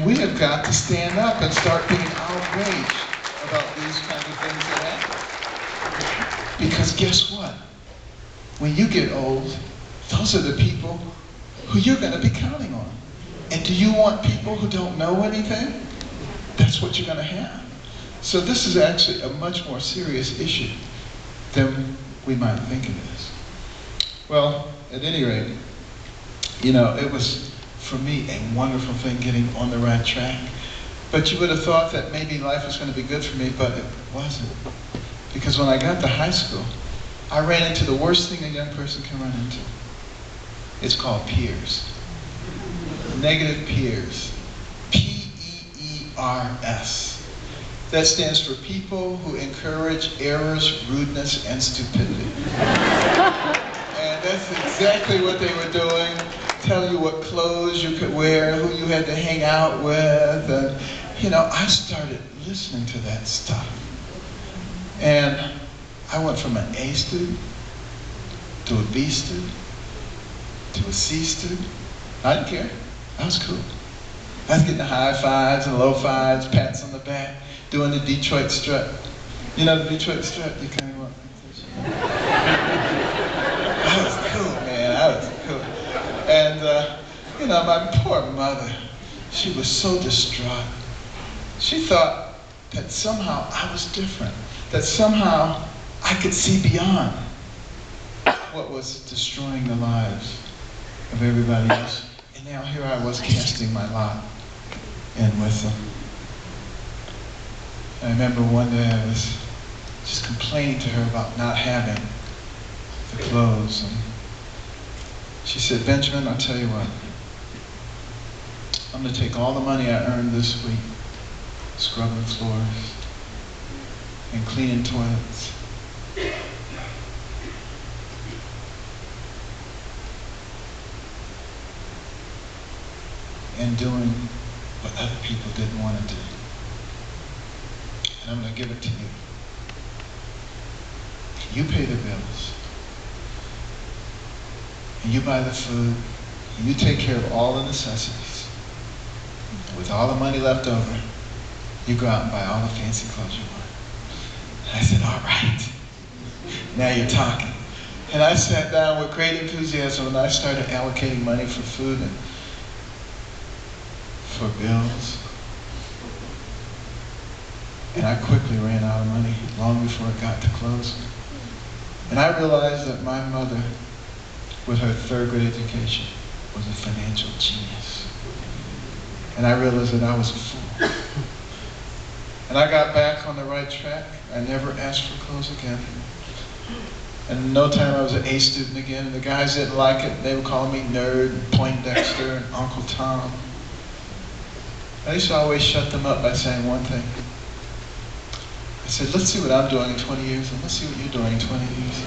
And we have got to stand up and start being outraged about these kinds of things that happen. Because guess what? When you get old, those are the people who you're going to be counting on. And do you want people who don't know anything? That's what you're going to have. So this is actually a much more serious issue than we might think it is. Well, at any rate, you know, it was, for me, a wonderful thing getting on the right track. But you would have thought that maybe life was going to be good for me, but it wasn't. Because when I got to high school, I ran into the worst thing a young person can run into. It's called peers. Negative peers. P-E-E-R-S. That stands for people who encourage errors, rudeness, and stupidity. And that's exactly what they were doing. Tell you what clothes you could wear, who you had to hang out with. And, you know, I started listening to that stuff. And I went from an A student to a B student to a C student. I didn't care. I was cool. I was getting the high fives and low fives, pats on the back, doing the Detroit strut. You know the Detroit strut? You kind of want I was cool, man. I was cool. And, you know, my poor mother, she was so distraught. She thought that somehow I was different, that somehow I could see beyond what was destroying the lives of everybody else. And now here I was casting my lot in with them. I remember one day I was just complaining to her about not having the clothes. And she said, Benjamin, I'll tell you what. I'm going to take all the money I earned this week, scrubbing floors and cleaning toilets, and doing what other people didn't want to do. And I'm going to give it to you. You pay the bills. And you buy the food. And you take care of all the necessities. And with all the money left over, you go out and buy all the fancy clothes you want. And I said, all right. Now you're talking. And I sat down with great enthusiasm and I started allocating money for food and for bills. And I quickly ran out of money long before it got to clothes. And I realized that my mother, with her third grade education, was a financial genius. And I realized that I was a fool. And I got back on the right track. I never asked for clothes again. And in no time I was an A student again, and the guys didn't like it. They were calling me nerd, and Poindexter, and Uncle Tom. I used to always shut them up by saying one thing. I said, let's see what I'm doing in 20 years, and let's see what you're doing in 20 years.